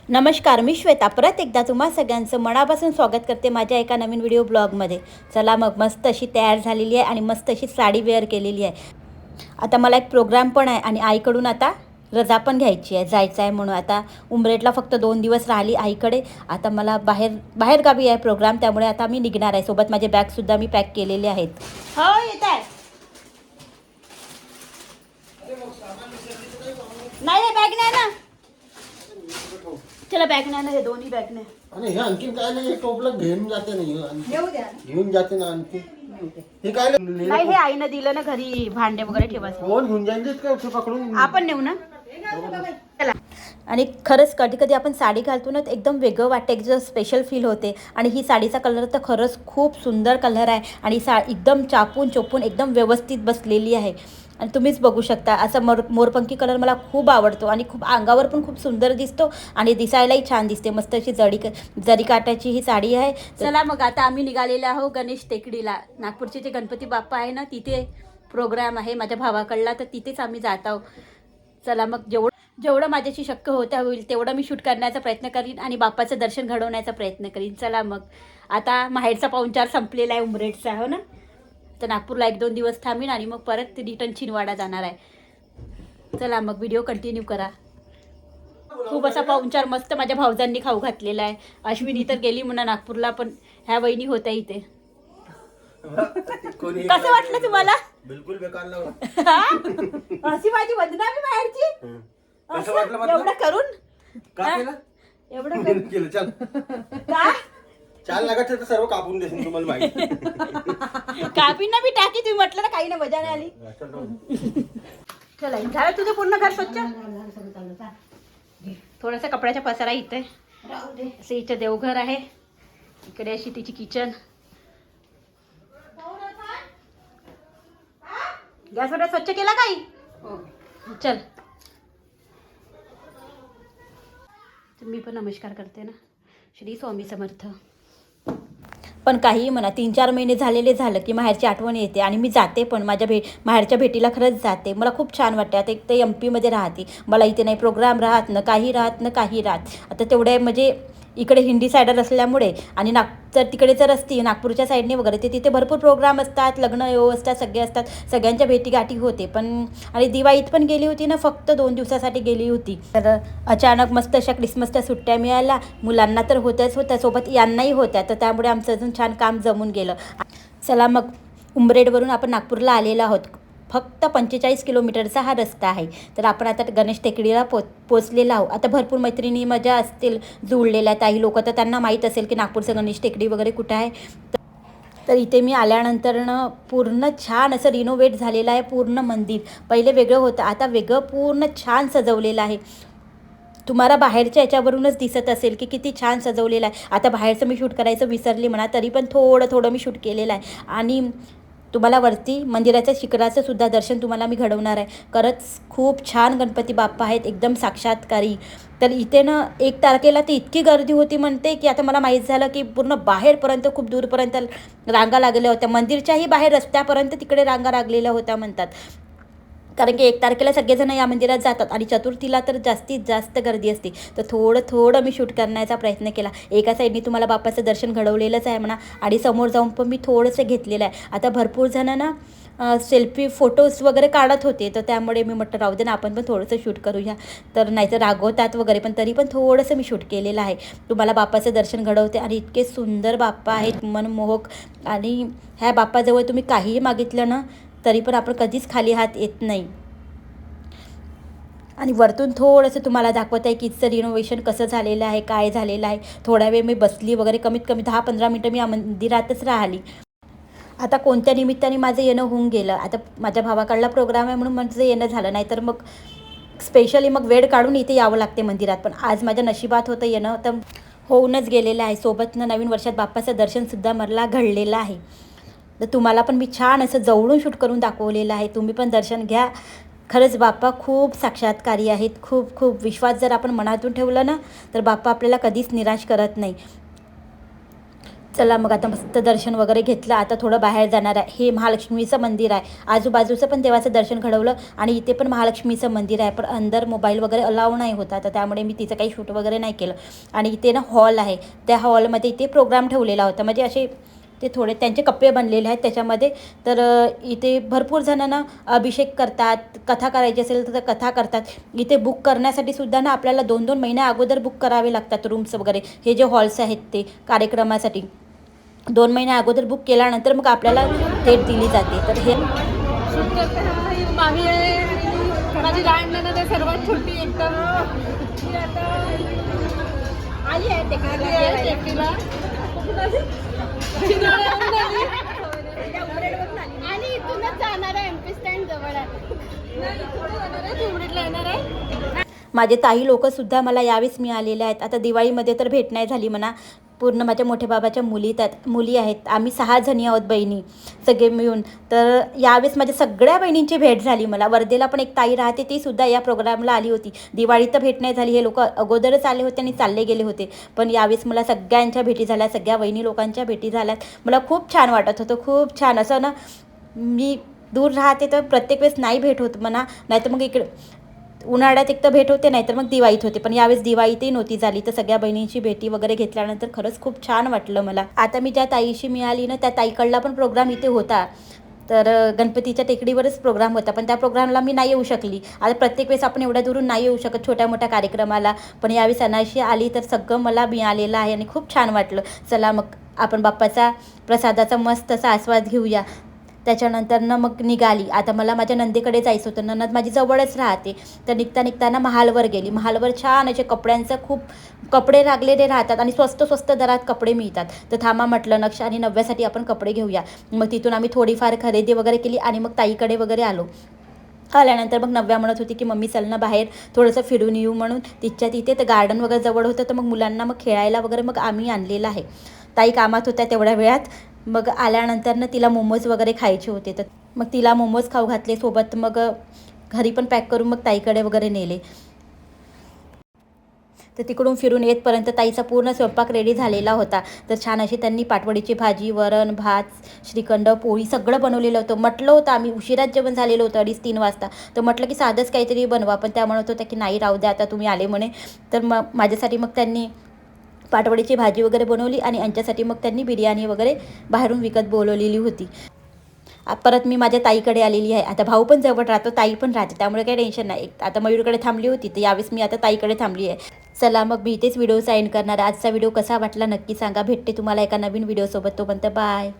नमस्कार, मी श्वेता परत एकदा तुम्हा सगळ्यांचं मनापासून स्वागत करते माझ्या एका नवीन व्हिडिओ ब्लॉगमध्ये. चला मग मस्त अशी तयार झालेली आहे आणि मस्त अशी साडी वेअर केलेली आहे. आता मला एक प्रोग्राम पण आहे आणि आईकडून आता रजा पण घ्यायची आहे, जायचं आहे म्हणून. आता उमरेटला फक्त 2 दिवस राहिली आईकडे. आता मला बाहेरगावी आहे प्रोग्राम, त्यामुळे आता मी निघणार आहे. सोबत माझे बॅगसुद्धा मी पॅक केलेले आहेत. हो येत आहे. नाही बॅग नाही ना, चला बॅग नाही ना, हे दोन्ही बॅग नाही. आणि हे आणखीन काय नाही, टोपलं घेऊन जाते नाही, येऊ द्या, घेऊन जाते ना आणखी. हे काय नाही, हे आईनं दिलं ना घरी, भांडे वगैरे ठेवायचं. कोण घेऊन जाईल का पकडून? आपण नेऊ ना. चला. आणि खरंच कधी कधी आपण साडी घालतो ना, एकदम वेगळं वाटतं, एकदम स्पेशल फील होते. आणि ही साडीचा कलर तर खरंच खूप सुंदर कलर आहे आणि एकदम चापून चोपून एकदम व्यवस्थित बसलेली आहे. आणि तुम्हीच बघू शकता, असा मोरपंखी कलर मला खूप आवडतो आणि खूप अंगावर पण खूप सुंदर दिसतो आणि दिसायलाही छान दिसते. मस्त अशी जरी काटाची ही साडी आहे. चला मग आता आम्ही निघालेले आहोत गणेश टेकडीला. नागपूरचे जे गणपती बाप्पा आहे ना, तिथे प्रोग्राम आहे माझ्या भावाकडला, तर तिथेच आम्ही जात आहोत. चला मग जेवढं माझ्याशी शक्य होईल तेवढं मी शूट करण्याचा प्रयत्न करीन आणि बाप्पाचं दर्शन घडवण्याचा प्रयत्न करीन. चला मग आता माहेरचा पाहुणचार संपलेला आहे उमरेटचा, हो ना. तर नागपूरला 1-2 दिवस थांबीन आणि मग परत रिटर्न छिंदवाडा जाणार आहे. चला मग व्हिडिओ कंटिन्यू करा. खूप असा पाहुणचार मस्त माझ्या भावजांनी खाऊ घातलेला आहे. अश्विनी तर गेली म्हणा नागपूरला, पण ह्या वहिनी होत्या इथे. कसं वाटलं तुम्हाला? बिलकुल बेकार लागला. अशी माझी बदनामी बाहेरची. एवढं करून एवढं केलं. चल का चाल लागायचं तर सर्व कापून देशील, तुम्हाला माहिती. कापीन ना मी टाकी, तुम्ही म्हटलं ना काही ना मजा नाही आली. चला झालं तुझं पूर्ण घर स्वच्छ. थोडासा कपड्याचा पसारा इथे असं, इथे देवघर आहे, इकडे अशी तिची किचन. गॅस वगैरे स्वच्छ केला काही. चल मी पण नमस्कार करते ना. श्री स्वामी समर्थ. पण काही म्हणा, 3-4 महिने झालं की माहेरची आठवण येते आणि मी जाते पण. माहेरच्या भेटीला खरंच जाते. मला खूप छान वाटते. आता एक तर MP मध्ये राहते, मला इथे नाही प्रोग्राम राहत ना काही राहत. आता तेवढे म्हणजे इकडे हिंदी साईडर असल्यामुळे आणि जर तिकडे जर असती नागपूरच्या साईडने वगैरे, ते तिथे भरपूर प्रोग्राम असतात, लग्न असतात, सगळे असतात, सगळ्यांच्या भेटीगाठी होते. पण आणि दिवाळीत पण गेली होती ना, फक्त 2 दिवसासाठी गेली होती. तर अचानक मस्त अशा क्रिसमसच्या सुट्ट्या मिळाल्या. मुलांना तर होत्या, सोबत यांनाही होत्या, तर त्यामुळे आमचं अजून छान काम जमून गेलं. चला मग उमरेडवरून आपण नागपूरला आलेलो आहोत. फक्त 45 किलोमीटरचा हा रस्ता आहे. तर आपण आता गणेश टेकडीला पोचलेला आहोत. आता भरपूर मैत्रिणी मजा असतील जुळलेल्या, काही लोक तर त्यांना माहीत असेल की नागपूरचं गणेश टेकडी वगैरे कुठं आहे. तर इथे मी आल्यानंतरनं पूर्ण छान असं रिनोव्हेट झालेलं आहे पूर्ण मंदिर. पहिले वेगळं होतं, आता वेगळं पूर्ण छान सजवलेलं आहे. तुम्हाला बाहेरच्या याच्यावरूनच दिसत असेल की किती छान सजवलेलं आहे. आता बाहेरचं मी शूट करायचं विसरली म्हणा, तरी पण थोडं मी शूट केलेलं आहे. आणि तुम्हाला वरती मंदिराच्या शिखराचं सुद्धा दर्शन तुम्हाला मी घडवणार आहे. खरंच खूप छान गणपती बाप्पा आहेत, एकदम साक्षात्कारी. तर इथे ना 1 तारखेला तर इतकी गर्दी होती म्हणते की आता मला माहीत झालं की पूर्ण बाहेरपर्यंत, खूप दूरपर्यंत रांगा लागलेल्या होत्या. मंदिरच्याही बाहेर रस्त्यापर्यंत तिकडे रांगा लागलेल्या होत्या म्हणतात. कारण की 1 तारखेला सगळेजण या मंदिरात जातात आणि चतुर्थीला तर जास्तीत जास्त गर्दी असते. तर थोडं मी शूट करण्याचा प्रयत्न केला. एका साईडनी तुम्हाला बाप्पाचं दर्शन घडवलेलंच आहे म्हणा, आणि समोर जाऊन पण मी थोडंसं घेतलेलं आहे. आता भरपूर जण ना सेल्फी फोटोज वगैरे काढत होते, तर त्यामुळे मी म्हटलं राहू दे ना, आपण पण थोडंसं शूट करूया. तर नाहीतर रागवतात वगैरे, पण तरी पण थोडंसं मी शूट केलेलं आहे. तुम्हाला बाप्पाचं दर्शन घडवते. आणि इतके सुंदर बाप्पा आहेत, मनमोहक. आणि ह्या बाप्पाजवळ तुम्ही काहीही मागितलं ना, तरी पण आपण कधीच खाली हात येत नाही. आणि वरतून थोडंसं तुम्हाला दाखवत आहे की इथचं रिनोव्हेशन कसं झालेलं आहे, काय झालेलं आहे. थोडा वेळ मी बसली वगैरे, कमीत कमी 10-15 मिनटं मी या मंदिरातच राहिली. आता कोणत्या निमित्ताने माझं येणं होऊन गेलं. आता माझ्या भावाकडला प्रोग्राम आहे म्हणून माझं येणं झालं, नाही तर मग स्पेशली मग वेळ काढून इथे यावं लागते मंदिरात. पण आज माझ्या नशिबात होतं येणं, तर होऊनच गेलेलं आहे. सोबतनं नवीन वर्षात बाप्पाचं दर्शनसुद्धा मला घडलेलं आहे. तर तुम्हाला पण मी छान असं जवळून शूट करून दाखवलेलं आहे. तुम्ही पण दर्शन घ्या. खरंच बाप्पा खूप साक्षात्कारी आहेत. खूप विश्वास जर आपण मनातून ठेवला ना, तर बाप्पा आपल्याला कधीच निराश करत नाही. चला मग आता मस्त दर्शन वगैरे घेतलं. आता थोडं बाहेर जाणार आहे. हे महालक्ष्मीचं मंदिर आहे. आजूबाजूचं पण देवाचं दर्शन घडवलं आणि इथे पण महालक्ष्मीचं मंदिर आहे. पण अंदर मोबाईल वगैरे अलाव नाही होता, तर त्यामुळे मी तिचं काही शूट वगैरे नाही केलं. आणि इथे ना हॉल आहे. त्या हॉलमध्ये इथे प्रोग्राम ठेवलेला होता. म्हणजे असे ते थोडे त्यांचे कप्पे बनलेले आहेत त्याच्यामध्ये. तर इथे भरपूर जणांना अभिषेक करतात, कथा करायची असेल तर कथा करतात. इथे बुक करण्यासाठी सुद्धा ना आपल्याला 2-2 महिन्या अगोदर बुक करावे लागतात रूम्स वगैरे. हे जे हॉल्स आहेत ते कार्यक्रमासाठी 2 महिन्या अगोदर बुक केल्यानंतर मग आपल्याला डेट दिली जाते. तर हे शूट करते ही मामी आहे, माझी लहान नणंद आहे सर्वात छोटी एकदम. ती आता आली आहे टेकडीला. आणि इथूनच जाणार आहे एमपी स्टँड जवळ आहे. फेवरेटला येणार आहे. माझे ताई लोकंसुद्धा मला यावेळेस मिळालेले आहेत. आता दिवाळीमध्ये तर भेट नाही झाली म्हणा. पूर्ण माझ्या मोठ्या बाबाच्या मुली आहेत. आम्ही 6 जणी आहोत बहिणी सगळे मिळून. तर यावेळेस माझ्या सगळ्या बहिणींची भेट झाली मला. वर्धेला पण एक ताई राहते, ती सुद्धा या प्रोग्रामला आली होती. दिवाळीत तर भेट नाही झाली. हे लोक अगोदरच आले होते आणि चालले गेले होते. पण यावेळेस मला सगळ्यांच्या भेटी झाल्या, सगळ्या बहिणी लोकांच्या भेटी झाल्यात. मला खूप छान वाटत होतं, खूप छान. असं ना मी दूर राहते तर प्रत्येक वेळेस नाही भेट होत म्हणा. नाहीतर मग इकडे उन्हाळ्यात एक तर भेट होते, नाहीतर मग दिवाळीत होते. पण यावेळेस दिवाळीतही नव्हती झाली. तर सगळ्या बहिणींची भेटी वगैरे घेतल्यानंतर खरंच खूप छान वाटलं मला. आता मी ज्या ताईशी मिळाली ना, त्या ताईकडला पण प्रोग्राम इथे होता. तर गणपतीच्या टेकडीवरच प्रोग्राम होता, पण त्या प्रोग्रामला मी नाही येऊ शकली. आता प्रत्येक वेळेस आपण एवढ्या दुरून नाही येऊ शकत छोट्या मोठ्या कार्यक्रमाला. पण यावेळेस अनायशी आली तर सगळं मला मिळालेलं आहे आणि खूप छान वाटलं. चला मग आपण बाप्पाचा प्रसादाचा मस्त असा आस्वाद घेऊया. त्याच्यानंतर मग निघाली. आता मला माझ्या नंदेकडे जायचं होतं. नणंद माझी जवळच राहते. तर निघताना महालवर गेली. महालवर छान असे कपड्यांचं खूप कपडे लागलेले राहतात आणि स्वस्त दरात कपडे मिळतात. तर थांबा म्हटलं 900 आणि 90साठी आपण कपडे घेऊया. मग तिथून आम्ही थोडीफार खरेदी वगैरे केली आणि मग ताईकडे वगैरे आल्यानंतर मग 90 म्हणत होती की मम्मी चल ना बाहेर थोडंसं फिरून येऊ म्हणून. तिथे तर गार्डन वगैरे जवळ होतं. तर मग मुलांना मग खेळायला वगैरे मग आम्ही आणलेलं आहे. ताई कामात होत्या तेवढ्या वेळात. मग आल्यानंतर ना तिला मोमोज वगैरे खायचे होते. तर मग तिला मोमोज खाऊ घातले. सोबत मग घरी पण पॅक करून मग ताईकडे वगैरे नेले. तर तिकडून फिरून येतपर्यंत ताईचा पूर्ण स्वयंपाक रेडी झालेला होता. तर छान अशी त्यांनी पाटवडीची भाजी, वरण, भात, श्रीखंड, पोळी सगळं बनवलेलं होतं. म्हटलं होतं आम्ही उशिराच जेवण झालेलं होतं 2:30-3 वाजता. तर म्हटलं की साधंच काहीतरी बनवा. पण त्या म्हणत होत्या की नाही राहू द्या आता तुम्ही आले म्हणे. तर मग माझ्यासाठी मग त्यांनी पाटवडीची भाजी वगैरे बनवली आणि यांच्यासाठी मग त्यांनी बिर्याणी वगैरे बाहेरून विकत बोलवलेली होती. परत मी माझ्या ताईकडे आलेली आहे. आता भाऊ पण जवळ राहतो, ताई पण राहते, त्यामुळे काही टेन्शन नाही. आता मयूरकडे थांबली होती, तर यावेळेस मी आता ताईकडे थांबली आहे. चला मग मी इथेच व्हिडिओचा एंड करणार. आजचा व्हिडिओ कसा वाटला नक्की सांगा. भेटते तुम्हाला एका नवीन व्हिडिओसोबत. तोपर्यंत बाय.